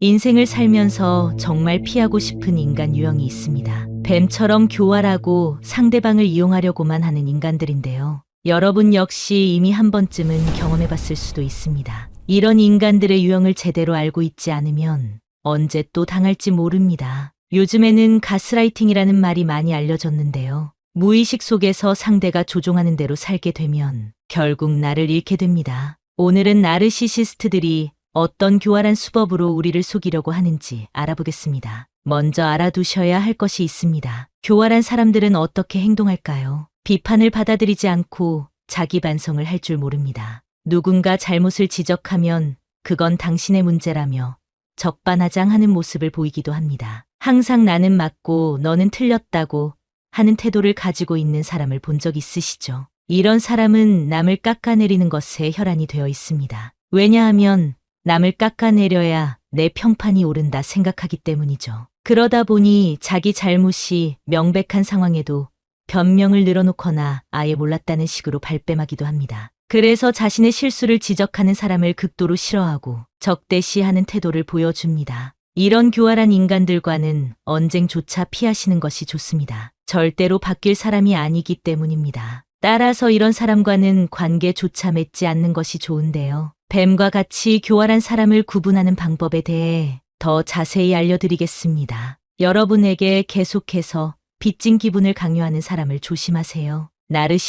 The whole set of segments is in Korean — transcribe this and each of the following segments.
인생을 살면서 정말 피하고 싶은 인간 유형이 있습니다. 뱀처럼 교활하고 상대방을 이용하려고만 하는 인간들인데요. 여러분 역시 이미 한 번쯤은 경험해 봤을 수도 있습니다. 이런 인간들의 유형을 제대로 알고 있지 않으면 언제 또 당할지 모릅니다. 요즘에는 가스라이팅이라는 말이 많이 알려졌는데요. 무의식 속에서 상대가 조종하는 대로 살게 되면 결국 나를 잃게 됩니다. 오늘은 나르시시스트들이 어떤 교활한 수법으로 우리를 속이려고 하는지 알아보겠습니다. 먼저 알아두셔야 할 것이 있습니다. 교활한 사람들은 어떻게 행동할까요? 비판을 받아들이지 않고 자기 반성을 할 줄 모릅니다. 누군가 잘못을 지적하면 그건 당신의 문제라며 적반하장하는 모습을 보이기도 합니다. 항상 나는 맞고 너는 틀렸다고 하는 태도를 가지고 있는 사람을 본 적 있으시죠? 이런 사람은 남을 깎아내리는 것에 혈안이 되어 있습니다. 왜냐하면 남을 깎아내려야 내 평판이 오른다 생각하기 때문이죠. 그러다 보니 자기 잘못이 명백한 상황에도 변명을 늘어놓거나 아예 몰랐다는 식으로 발뺌하기도 합니다. 그래서 자신의 실수를 지적하는 사람을 극도로 싫어하고 적대시하는 태도를 보여줍니다. 이런 교활한 인간들과는 언쟁조차 피하시는 것이 좋습니다. 절대로 바뀔 사람이 아니기 때문입니다. 따라서 이런 사람과는 관계조차 맺지 않는 것이 좋은데요. 뱀과 같이 교활한 사람을 구분하는 방법에 대해 더 자세히 알려드리겠습니다. 여러분에게 계속해서 빚진 기분을 강요하는 사람을 조심하세요.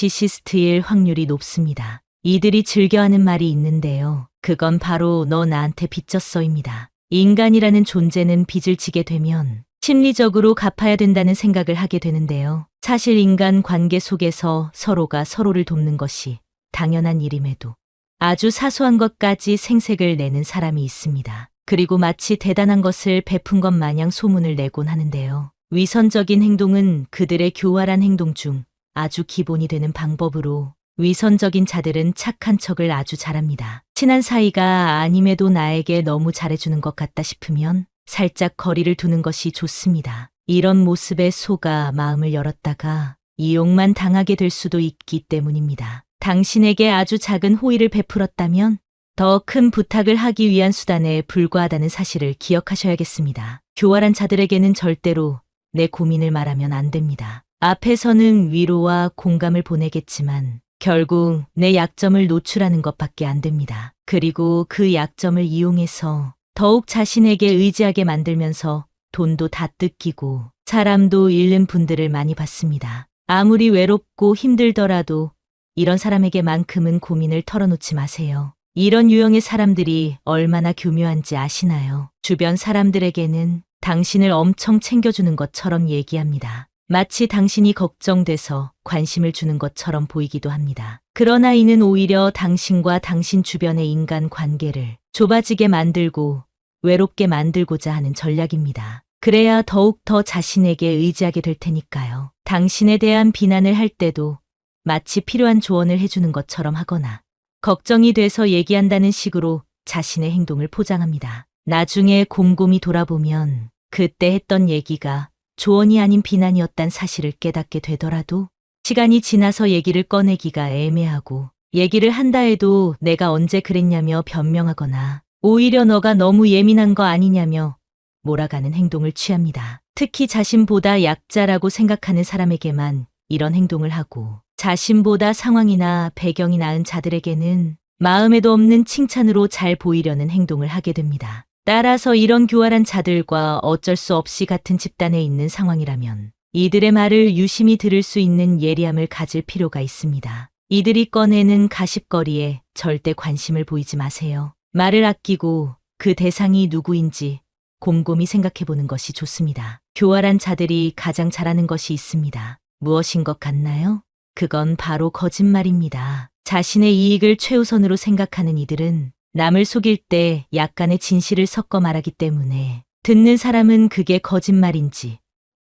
나르시시스트일 확률이 높습니다. 이들이 즐겨하는 말이 있는데요. 그건 바로 너 나한테 빚졌어입니다. 인간이라는 존재는 빚을 지게 되면 심리적으로 갚아야 된다는 생각을 하게 되는데요. 사실 인간 관계 속에서 서로가 서로를 돕는 것이 당연한 일임에도 아주 사소한 것까지 생색을 내는 사람이 있습니다. 그리고 마치 대단한 것을 베푼 것 마냥 소문을 내곤 하는데요. 위선적인 행동은 그들의 교활한 행동 중 아주 기본이 되는 방법으로 위선적인 자들은 착한 척을 아주 잘합니다. 친한 사이가 아님에도 나에게 너무 잘해주는 것 같다 싶으면 살짝 거리를 두는 것이 좋습니다. 이런 모습에 속아 마음을 열었다가 이용만 당하게 될 수도 있기 때문입니다. 당신에게 아주 작은 호의를 베풀었다면 더 큰 부탁을 하기 위한 수단에 불과하다는 사실을 기억하셔야겠습니다. 교활한 자들에게는 절대로 내 고민을 말하면 안 됩니다. 앞에서는 위로와 공감을 보내겠지만 결국 내 약점을 노출하는 것밖에 안 됩니다. 그리고 그 약점을 이용해서 더욱 자신에게 의지하게 만들면서 돈도 다 뜯기고 사람도 잃는 분들을 많이 봤습니다. 아무리 외롭고 힘들더라도 이런 사람에게만큼은 고민을 털어놓지 마세요. 이런 유형의 사람들이 얼마나 교묘한지 아시나요? 주변 사람들에게는 당신을 엄청 챙겨주는 것처럼 얘기합니다. 마치 당신이 걱정돼서 관심을 주는 것처럼 보이기도 합니다. 그러나 이는 오히려 당신과 당신 주변의 인간 관계를 좁아지게 만들고 외롭게 만들고자 하는 전략입니다. 그래야 더욱 더 자신에게 의지하게 될 테니까요. 당신에 대한 비난을 할 때도 마치 필요한 조언을 해주는 것처럼 하거나 걱정이 돼서 얘기한다는 식으로 자신의 행동을 포장합니다. 나중에 곰곰이 돌아보면 그때 했던 얘기가 조언이 아닌 비난이었단 사실을 깨닫게 되더라도 시간이 지나서 얘기를 꺼내기가 애매하고 얘기를 한다 해도 내가 언제 그랬냐며 변명하거나 오히려 너가 너무 예민한 거 아니냐며 몰아가는 행동을 취합니다. 특히 자신보다 약자라고 생각하는 사람에게만 이런 행동을 하고 자신보다 상황이나 배경이 나은 자들에게는 마음에도 없는 칭찬으로 잘 보이려는 행동을 하게 됩니다. 따라서 이런 교활한 자들과 어쩔 수 없이 같은 집단에 있는 상황이라면 이들의 말을 유심히 들을 수 있는 예리함을 가질 필요가 있습니다. 이들이 꺼내는 가십거리에 절대 관심을 보이지 마세요. 말을 아끼고 그 대상이 누구인지 곰곰이 생각해보는 것이 좋습니다. 교활한 자들이 가장 잘하는 것이 있습니다. 무엇인 것 같나요? 그건 바로 거짓말입니다. 자신의 이익을 최우선으로 생각하는 이들은 남을 속일 때 약간의 진실을 섞어 말하기 때문에 듣는 사람은 그게 거짓말인지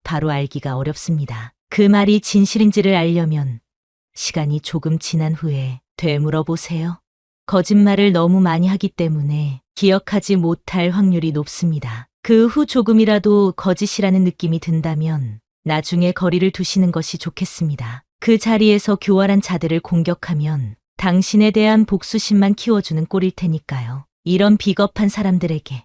바로 알기가 어렵습니다. 그 말이 진실인지를 알려면 시간이 조금 지난 후에 되물어 보세요. 거짓말을 너무 많이 하기 때문에 기억하지 못할 확률이 높습니다. 그 후 조금이라도 거짓이라는 느낌이 든다면 나중에 거리를 두시는 것이 좋겠습니다. 그 자리에서 교활한 자들을 공격하면 당신에 대한 복수심만 키워주는 꼴일 테니까요. 이런 비겁한 사람들에게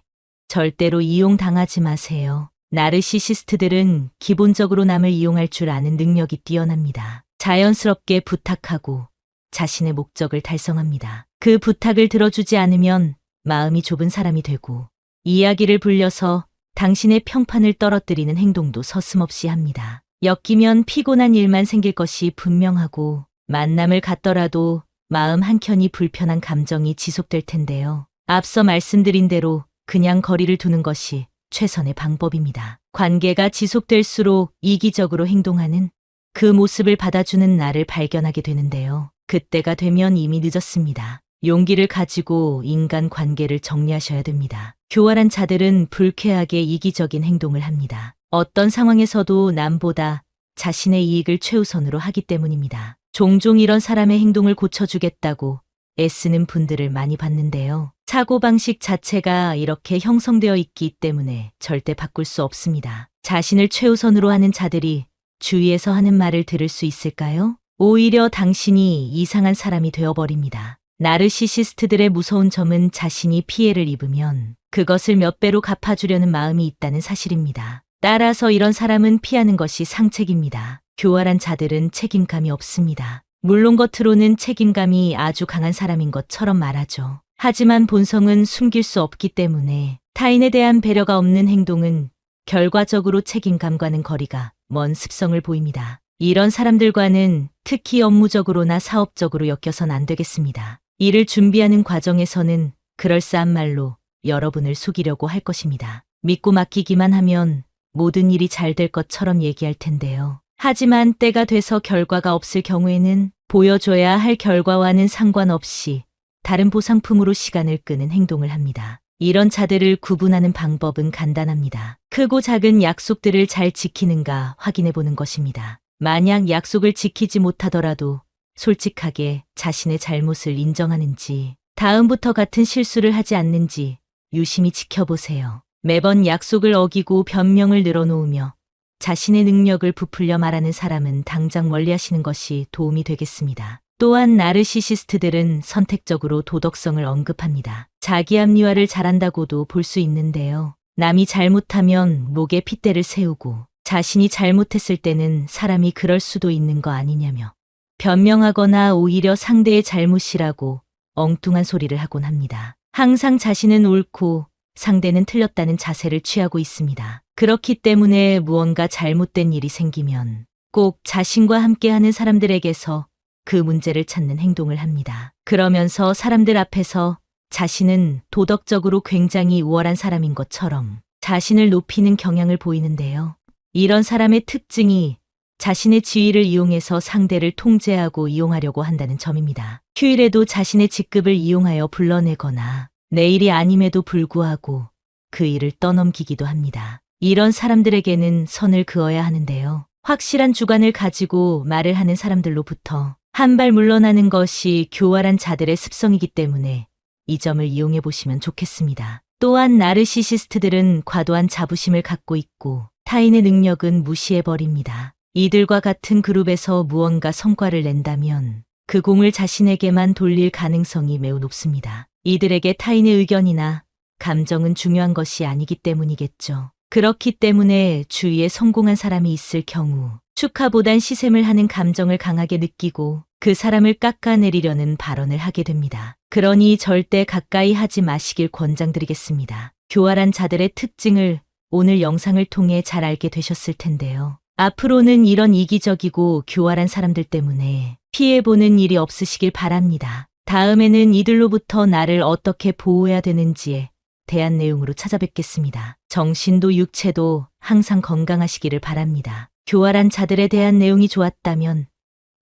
절대로 이용당하지 마세요. 나르시시스트들은 기본적으로 남을 이용할 줄 아는 능력이 뛰어납니다. 자연스럽게 부탁하고 자신의 목적을 달성합니다. 그 부탁을 들어주지 않으면 마음이 좁은 사람이 되고 이야기를 불려서 당신의 평판을 떨어뜨리는 행동도 서슴없이 합니다. 엮이면 피곤한 일만 생길 것이 분명하고 만남을 갖더라도 마음 한켠이 불편한 감정이 지속될 텐데요. 앞서 말씀드린 대로 그냥 거리를 두는 것이 최선의 방법입니다. 관계가 지속될수록 이기적으로 행동하는 그 모습을 받아주는 나를 발견하게 되는데요. 그때가 되면 이미 늦었습니다. 용기를 가지고 인간 관계를 정리하셔야 됩니다. 교활한 자들은 불쾌하게 이기적인 행동을 합니다. 어떤 상황에서도 남보다 자신의 이익을 최우선으로 하기 때문입니다. 종종 이런 사람의 행동을 고쳐주겠다고 애쓰는 분들을 많이 봤는데요. 사고방식 자체가 이렇게 형성되어 있기 때문에 절대 바꿀 수 없습니다. 자신을 최우선으로 하는 자들이 주위에서 하는 말을 들을 수 있을까요? 오히려 당신이 이상한 사람이 되어버립니다. 나르시시스트들의 무서운 점은 자신이 피해를 입으면 그것을 몇 배로 갚아주려는 마음이 있다는 사실입니다. 따라서 이런 사람은 피하는 것이 상책입니다. 교활한 자들은 책임감이 없습니다. 물론 겉으로는 책임감이 아주 강한 사람인 것처럼 말하죠. 하지만 본성은 숨길 수 없기 때문에 타인에 대한 배려가 없는 행동은 결과적으로 책임감과는 거리가 먼 습성을 보입니다. 이런 사람들과는 특히 업무적으로나 사업적으로 엮여선 안 되겠습니다. 일을 준비하는 과정에서는 그럴싸한 말로 여러분을 속이려고 할 것입니다. 믿고 맡기기만 하면 모든 일이 잘 될 것처럼 얘기할 텐데요. 하지만 때가 돼서 결과가 없을 경우에는 보여줘야 할 결과와는 상관없이 다른 보상품으로 시간을 끄는 행동을 합니다. 이런 자들을 구분하는 방법은 간단합니다. 크고 작은 약속들을 잘 지키는가 확인해 보는 것입니다. 만약 약속을 지키지 못하더라도 솔직하게 자신의 잘못을 인정하는지, 다음부터 같은 실수를 하지 않는지 유심히 지켜보세요. 매번 약속을 어기고 변명을 늘어놓으며 자신의 능력을 부풀려 말하는 사람은 당장 멀리하시는 것이 도움이 되겠습니다. 또한 나르시시스트들은 선택적으로 도덕성을 언급합니다. 자기 합리화를 잘한다고도 볼 수 있는데요. 남이 잘못하면 목에 핏대를 세우고 자신이 잘못했을 때는 사람이 그럴 수도 있는 거 아니냐며 변명하거나 오히려 상대의 잘못이라고 엉뚱한 소리를 하곤 합니다. 항상 자신은 옳고 상대는 틀렸다는 자세를 취하고 있습니다. 그렇기 때문에 무언가 잘못된 일이 생기면 꼭 자신과 함께하는 사람들에게서 그 문제를 찾는 행동을 합니다. 그러면서 사람들 앞에서 자신은 도덕적으로 굉장히 우월한 사람인 것처럼 자신을 높이는 경향을 보이는데요. 이런 사람의 특징이 자신의 지위를 이용해서 상대를 통제하고 이용하려고 한다는 점입니다. 휴일에도 자신의 직급을 이용하여 불러내거나 내일이 아님에도 불구하고 그 일을 떠넘기기도 합니다. 이런 사람들에게는 선을 그어야 하는데요. 확실한 주관을 가지고 말을 하는 사람들로부터 한 발 물러나는 것이 교활한 자들의 습성이기 때문에 이 점을 이용해 보시면 좋겠습니다. 또한 나르시시스트들은 과도한 자부심을 갖고 있고 타인의 능력은 무시해버립니다. 이들과 같은 그룹에서 무언가 성과를 낸다면 그 공을 자신에게만 돌릴 가능성이 매우 높습니다. 이들에게 타인의 의견이나 감정은 중요한 것이 아니기 때문이겠죠. 그렇기 때문에 주위에 성공한 사람이 있을 경우 축하보단 시샘을 하는 감정을 강하게 느끼고 그 사람을 깎아내리려는 발언을 하게 됩니다. 그러니 절대 가까이 하지 마시길 권장드리겠습니다. 교활한 자들의 특징을 오늘 영상을 통해 잘 알게 되셨을 텐데요. 앞으로는 이런 이기적이고 교활한 사람들 때문에 피해보는 일이 없으시길 바랍니다. 다음에는 이들로부터 나를 어떻게 보호해야 되는지에 대한 내용으로 찾아뵙겠습니다. 정신도 육체도 항상 건강하시기를 바랍니다. 교활한 자들에 대한 내용이 좋았다면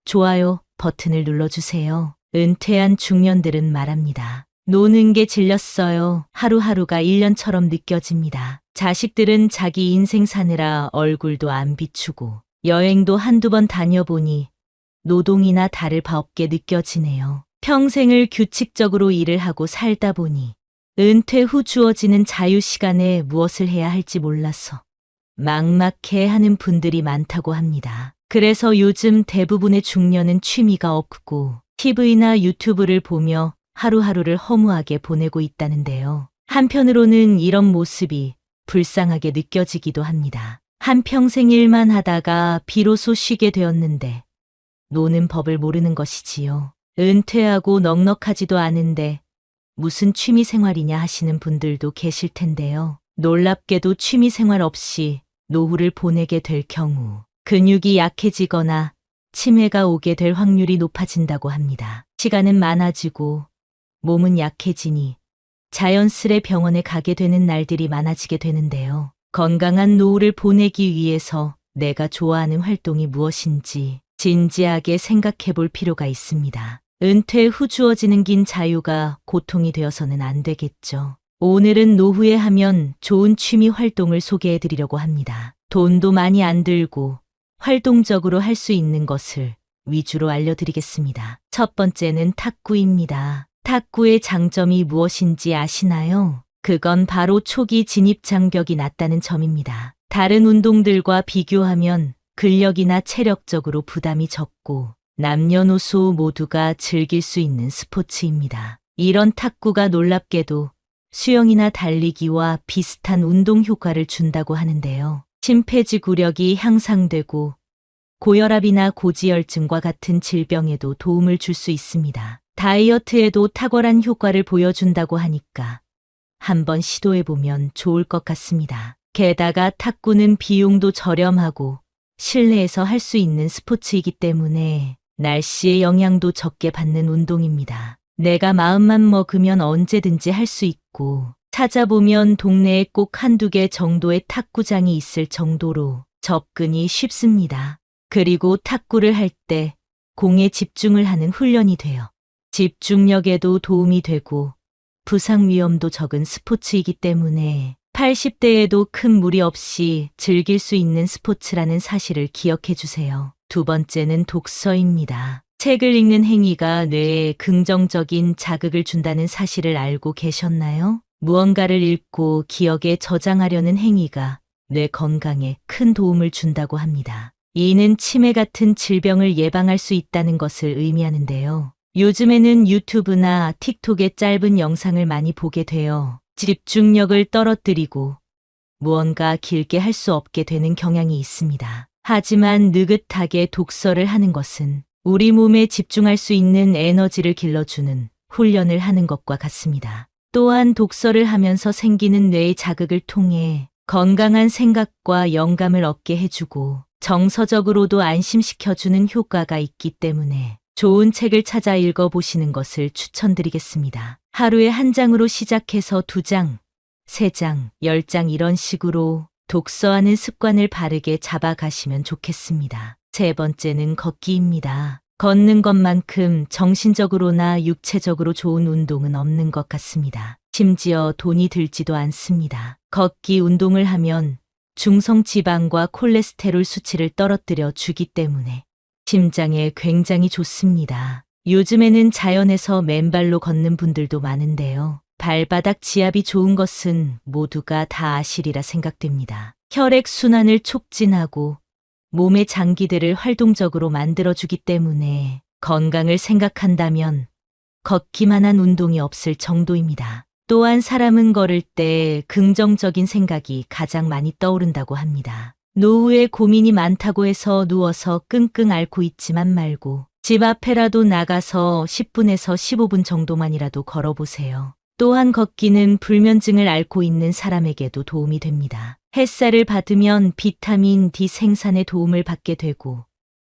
좋아요 버튼을 눌러주세요. 은퇴한 중년들은 말합니다. 노는 게 질렸어요. 하루하루가 1년처럼 느껴집니다. 자식들은 자기 인생 사느라 얼굴도 안 비추고 여행도 한두 번 다녀보니 노동이나 다를 바 없게 느껴지네요. 평생을 규칙적으로 일을 하고 살다 보니 은퇴 후 주어지는 자유 시간에 무엇을 해야 할지 몰라서 막막해 하는 분들이 많다고 합니다. 그래서 요즘 대부분의 중년은 취미가 없고 TV나 유튜브를 보며 하루하루를 허무하게 보내고 있다는데요. 한편으로는 이런 모습이 불쌍하게 느껴지기도 합니다. 한평생 일만 하다가 비로소 쉬게 되었는데 노는 법을 모르는 것이지요. 은퇴하고 넉넉하지도 않은데 무슨 취미 생활이냐 하시는 분들도 계실 텐데요. 놀랍게도 취미 생활 없이 노후를 보내게 될 경우 근육이 약해지거나 치매가 오게 될 확률이 높아진다고 합니다. 시간은 많아지고 몸은 약해지니 자연스레 병원에 가게 되는 날들이 많아지게 되는데요. 건강한 노후를 보내기 위해서 내가 좋아하는 활동이 무엇인지 진지하게 생각해 볼 필요가 있습니다. 은퇴 후 주어지는 긴 자유가 고통이 되어서는 안 되겠죠. 오늘은 노후에 하면 좋은 취미 활동을 소개해 드리려고 합니다. 돈도 많이 안 들고 활동적으로 할 수 있는 것을 위주로 알려드리겠습니다. 첫 번째는 탁구입니다. 탁구의 장점이 무엇인지 아시나요? 그건 바로 초기 진입 장벽이 낮다는 점입니다. 다른 운동들과 비교하면 근력이나 체력적으로 부담이 적고 남녀노소 모두가 즐길 수 있는 스포츠입니다. 이런 탁구가 놀랍게도 수영이나 달리기와 비슷한 운동 효과를 준다고 하는데요. 심폐지구력이 향상되고 고혈압이나 고지혈증과 같은 질병에도 도움을 줄 수 있습니다. 다이어트에도 탁월한 효과를 보여준다고 하니까 한번 시도해보면 좋을 것 같습니다. 게다가 탁구는 비용도 저렴하고 실내에서 할 수 있는 스포츠이기 때문에 날씨의 영향도 적게 받는 운동입니다. 내가 마음만 먹으면 언제든지 할 수 있고 찾아보면 동네에 꼭 한두 개 정도의 탁구장이 있을 정도로 접근이 쉽습니다. 그리고 탁구를 할 때 공에 집중을 하는 훈련이 돼요. 집중력에도 도움이 되고 부상 위험도 적은 스포츠이기 때문에 80대에도 큰 무리 없이 즐길 수 있는 스포츠라는 사실을 기억해 주세요. 두 번째는 독서입니다. 책을 읽는 행위가 뇌에 긍정적인 자극을 준다는 사실을 알고 계셨나요? 무언가를 읽고 기억에 저장하려는 행위가 뇌 건강에 큰 도움을 준다고 합니다. 이는 치매 같은 질병을 예방할 수 있다는 것을 의미하는데요. 요즘에는 유튜브나 틱톡의 짧은 영상을 많이 보게 되어 집중력을 떨어뜨리고 무언가 길게 할 수 없게 되는 경향이 있습니다. 하지만 느긋하게 독서를 하는 것은 우리 몸에 집중할 수 있는 에너지를 길러주는 훈련을 하는 것과 같습니다. 또한 독서를 하면서 생기는 뇌의 자극을 통해 건강한 생각과 영감을 얻게 해주고 정서적으로도 안심시켜주는 효과가 있기 때문에 좋은 책을 찾아 읽어보시는 것을 추천드리겠습니다. 하루에 한 장으로 시작해서 2장, 3장, 10장 이런 식으로 독서하는 습관을 바르게 잡아가시면 좋겠습니다. 세 번째는 걷기입니다. 걷는 것만큼 정신적으로나 육체적으로 좋은 운동은 없는 것 같습니다. 심지어 돈이 들지도 않습니다. 걷기 운동을 하면 중성 지방과 콜레스테롤 수치를 떨어뜨려 주기 때문에 심장에 굉장히 좋습니다. 요즘에는 자연에서 맨발로 걷는 분들도 많은데요. 발바닥 지압이 좋은 것은 모두가 다 아시리라 생각됩니다. 혈액순환을 촉진하고 몸의 장기들을 활동적으로 만들어주기 때문에 건강을 생각한다면 걷기만한 운동이 없을 정도입니다. 또한 사람은 걸을 때 긍정적인 생각이 가장 많이 떠오른다고 합니다. 노후에 고민이 많다고 해서 누워서 끙끙 앓고 있지만 말고 집 앞에라도 나가서 10분에서 15분 정도만이라도 걸어보세요. 또한 걷기는 불면증을 앓고 있는 사람에게도 도움이 됩니다. 햇살을 받으면 비타민 D 생산에 도움을 받게 되고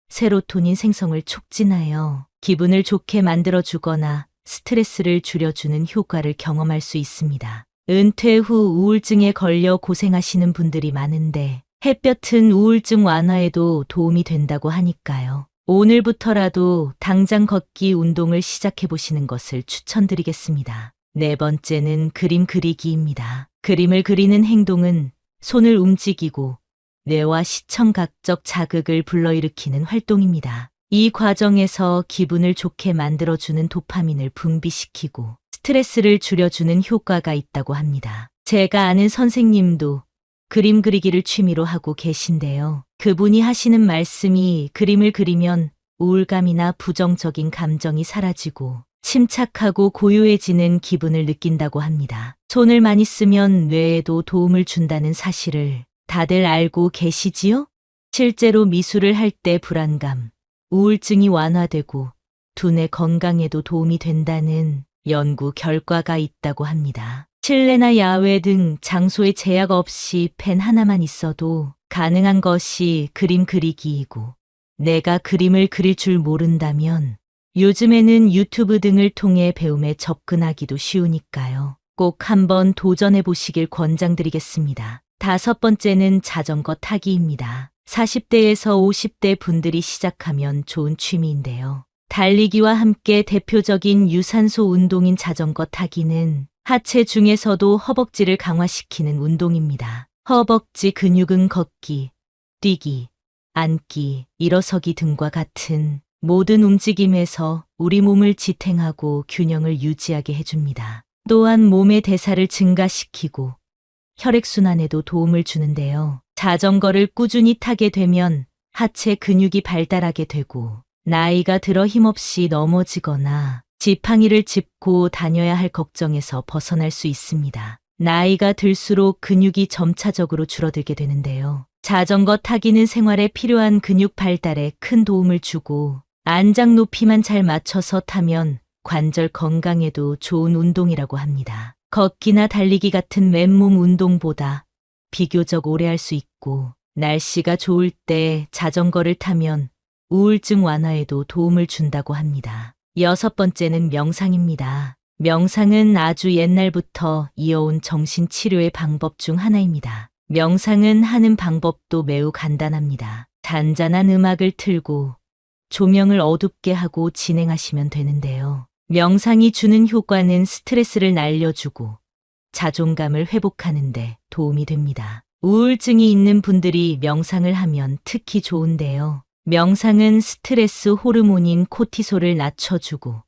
세로토닌 생성을 촉진하여 기분을 좋게 만들어주거나 스트레스를 줄여주는 효과를 경험할 수 있습니다. 은퇴 후 우울증에 걸려 고생하시는 분들이 많은데 햇볕은 우울증 완화에도 도움이 된다고 하니까요. 오늘부터라도 당장 걷기 운동을 시작해 보시는 것을 추천드리겠습니다. 네 번째는 그림 그리기입니다. 그림을 그리는 행동은 손을 움직이고 뇌와 시청각적 자극을 불러일으키는 활동입니다. 이 과정에서 기분을 좋게 만들어주는 도파민을 분비시키고 스트레스를 줄여주는 효과가 있다고 합니다. 제가 아는 선생님도 그림 그리기를 취미로 하고 계신데요. 그분이 하시는 말씀이 그림을 그리면 우울감이나 부정적인 감정이 사라지고 침착하고 고요해지는 기분을 느낀다고 합니다. 손을 많이 쓰면 뇌에도 도움을 준다는 사실을 다들 알고 계시지요? 실제로 미술을 할 때 불안감, 우울증이 완화되고 두뇌 건강에도 도움이 된다는 연구 결과가 있다고 합니다. 실내나 야외 등 장소에 제약 없이 펜 하나만 있어도 가능한 것이 그림 그리기이고, 내가 그림을 그릴 줄 모른다면 요즘에는 유튜브 등을 통해 배움에 접근하기도 쉬우니까요. 꼭 한번 도전해 보시길 권장드리겠습니다. 5번째는 자전거 타기입니다. 40대에서 50대 분들이 시작하면 좋은 취미인데요. 달리기와 함께 대표적인 유산소 운동인 자전거 타기는 하체 중에서도 허벅지를 강화시키는 운동입니다. 허벅지 근육은 걷기, 뛰기, 앉기, 일어서기 등과 같은 모든 움직임에서 우리 몸을 지탱하고 균형을 유지하게 해줍니다. 또한 몸의 대사를 증가시키고 혈액순환에도 도움을 주는데요. 자전거를 꾸준히 타게 되면 하체 근육이 발달하게 되고, 나이가 들어 힘없이 넘어지거나 지팡이를 짚고 다녀야 할 걱정에서 벗어날 수 있습니다. 나이가 들수록 근육이 점차적으로 줄어들게 되는데요. 자전거 타기는 생활에 필요한 근육 발달에 큰 도움을 주고, 안장 높이만 잘 맞춰서 타면 관절 건강에도 좋은 운동이라고 합니다. 걷기나 달리기 같은 맨몸 운동보다 비교적 오래 할 수 있고, 날씨가 좋을 때 자전거를 타면 우울증 완화에도 도움을 준다고 합니다. 6번째는 명상입니다. 명상은 아주 옛날부터 이어온 정신치료의 방법 중 하나입니다. 명상은 하는 방법도 매우 간단합니다. 잔잔한 음악을 틀고 조명을 어둡게 하고 진행하시면 되는데요. 명상이 주는 효과는 스트레스를 날려주고 자존감을 회복하는 데 도움이 됩니다. 우울증이 있는 분들이 명상을 하면 특히 좋은데요. 명상은 스트레스 호르몬인 코티솔을 낮춰주고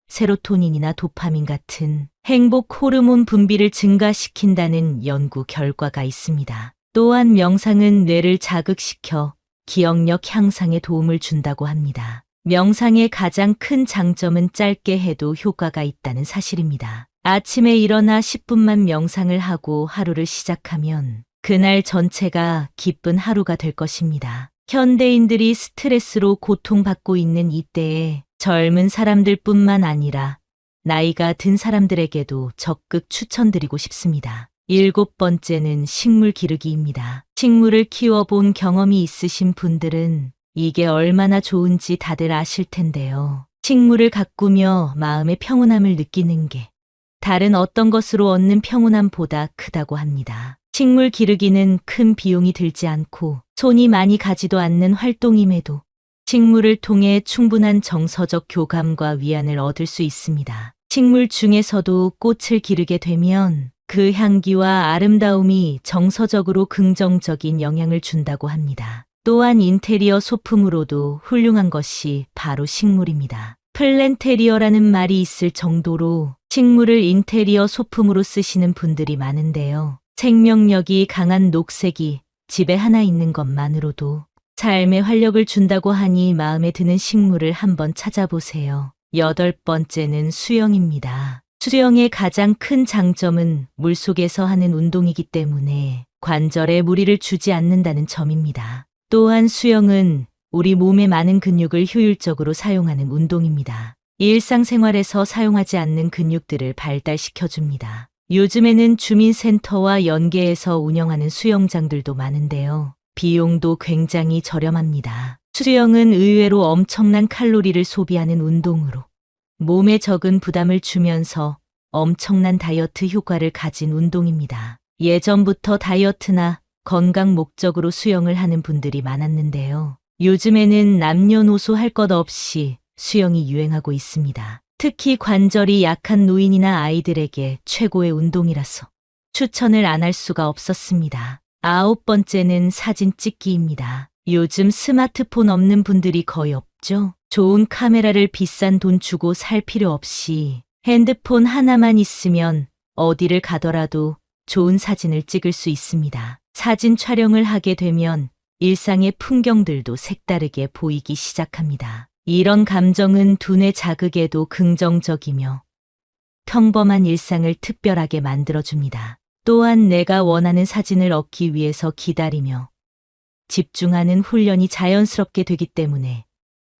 세로토닌이나 도파민 같은 행복 호르몬 분비를 증가시킨다는 연구 결과가 있습니다. 또한 명상은 뇌를 자극시켜 기억력 향상에 도움을 준다고 합니다. 명상의 가장 큰 장점은 짧게 해도 효과가 있다는 사실입니다. 아침에 일어나 10분만 명상을 하고 하루를 시작하면 그날 전체가 기쁜 하루가 될 것입니다. 현대인들이 스트레스로 고통받고 있는 이때에 젊은 사람들뿐만 아니라 나이가 든 사람들에게도 적극 추천드리고 싶습니다. 7번째는 식물 기르기입니다. 식물을 키워본 경험이 있으신 분들은 이게 얼마나 좋은지 다들 아실 텐데요. 식물을 가꾸며 마음의 평온함을 느끼는 게 다른 어떤 것으로 얻는 평온함보다 크다고 합니다. 식물 기르기는 큰 비용이 들지 않고 손이 많이 가지도 않는 활동임에도 식물을 통해 충분한 정서적 교감과 위안을 얻을 수 있습니다. 식물 중에서도 꽃을 기르게 되면 그 향기와 아름다움이 정서적으로 긍정적인 영향을 준다고 합니다. 또한 인테리어 소품으로도 훌륭한 것이 바로 식물입니다. 플랜테리어라는 말이 있을 정도로 식물을 인테리어 소품으로 쓰시는 분들이 많은데요. 생명력이 강한 녹색이 집에 하나 있는 것만으로도 삶에 활력을 준다고 하니 마음에 드는 식물을 한번 찾아보세요. 8번째는 수영입니다. 수영의 가장 큰 장점은 물속에서 하는 운동이기 때문에 관절에 무리를 주지 않는다는 점입니다. 또한 수영은 우리 몸의 많은 근육을 효율적으로 사용하는 운동입니다. 일상생활에서 사용하지 않는 근육들을 발달시켜줍니다. 요즘에는 주민센터와 연계해서 운영하는 수영장들도 많은데요. 비용도 굉장히 저렴합니다. 수영은 의외로 엄청난 칼로리를 소비하는 운동으로 몸에 적은 부담을 주면서 엄청난 다이어트 효과를 가진 운동입니다. 예전부터 다이어트나 건강 목적으로 수영을 하는 분들이 많았는데요. 요즘에는 남녀노소 할 것 없이 수영이 유행하고 있습니다. 특히 관절이 약한 노인이나 아이들에게 최고의 운동이라서 추천을 안 할 수가 없었습니다. 9번째는 사진 찍기입니다. 요즘 스마트폰 없는 분들이 거의 없죠? 좋은 카메라를 비싼 돈 주고 살 필요 없이 핸드폰 하나만 있으면 어디를 가더라도 좋은 사진을 찍을 수 있습니다. 사진 촬영을 하게 되면 일상의 풍경들도 색다르게 보이기 시작합니다. 이런 감정은 두뇌 자극에도 긍정적이며 평범한 일상을 특별하게 만들어줍니다. 또한 내가 원하는 사진을 얻기 위해서 기다리며 집중하는 훈련이 자연스럽게 되기 때문에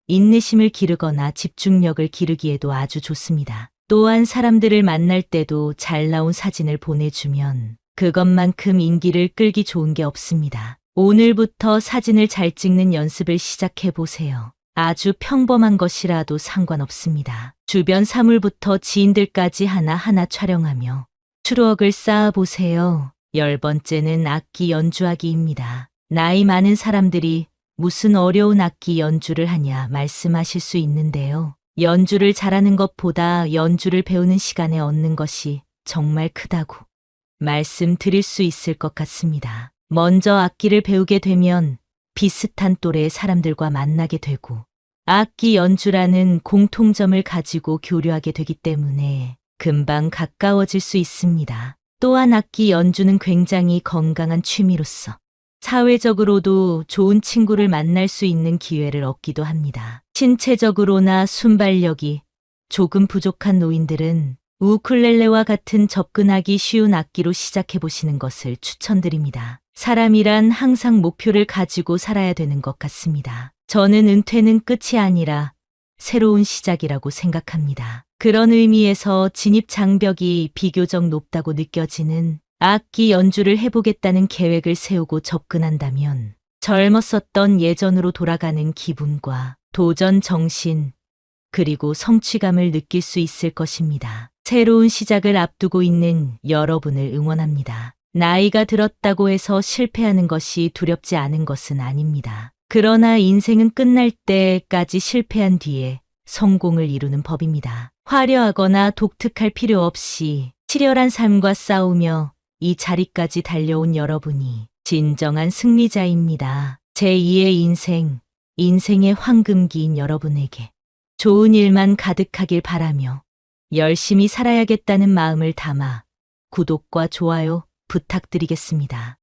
인내심을 기르거나 집중력을 기르기에도 아주 좋습니다. 또한 사람들을 만날 때도 잘 나온 사진을 보내주면 그것만큼 인기를 끌기 좋은 게 없습니다. 오늘부터 사진을 잘 찍는 연습을 시작해 보세요. 아주 평범한 것이라도 상관없습니다. 주변 사물부터 지인들까지 하나하나 촬영하며 추억을 쌓아보세요. 10번째는 악기 연주하기입니다. 나이 많은 사람들이 무슨 어려운 악기 연주를 하냐 말씀하실 수 있는데요. 연주를 잘하는 것보다 연주를 배우는 시간에 얻는 것이 정말 크다고 말씀드릴 수 있을 것 같습니다. 먼저 악기를 배우게 되면 비슷한 또래의 사람들과 만나게 되고 악기 연주라는 공통점을 가지고 교류하게 되기 때문에 금방 가까워질 수 있습니다. 또한 악기 연주는 굉장히 건강한 취미로서 사회적으로도 좋은 친구를 만날 수 있는 기회를 얻기도 합니다. 신체적으로나 순발력이 조금 부족한 노인들은 우쿨렐레와 같은 접근하기 쉬운 악기로 시작해 보시는 것을 추천드립니다. 사람이란 항상 목표를 가지고 살아야 되는 것 같습니다. 저는 은퇴는 끝이 아니라 새로운 시작이라고 생각합니다. 그런 의미에서 진입 장벽이 비교적 높다고 느껴지는 악기 연주를 해보겠다는 계획을 세우고 접근한다면 젊었었던 예전으로 돌아가는 기분과 도전 정신, 그리고 성취감을 느낄 수 있을 것입니다. 새로운 시작을 앞두고 있는 여러분을 응원합니다. 나이가 들었다고 해서 실패하는 것이 두렵지 않은 것은 아닙니다. 그러나 인생은 끝날 때까지 실패한 뒤에 성공을 이루는 법입니다. 화려하거나 독특할 필요 없이 치열한 삶과 싸우며 이 자리까지 달려온 여러분이 진정한 승리자입니다. 제2의 인생, 인생의 황금기인 여러분에게 좋은 일만 가득하길 바라며 열심히 살아야겠다는 마음을 담아 구독과 좋아요 부탁드리겠습니다.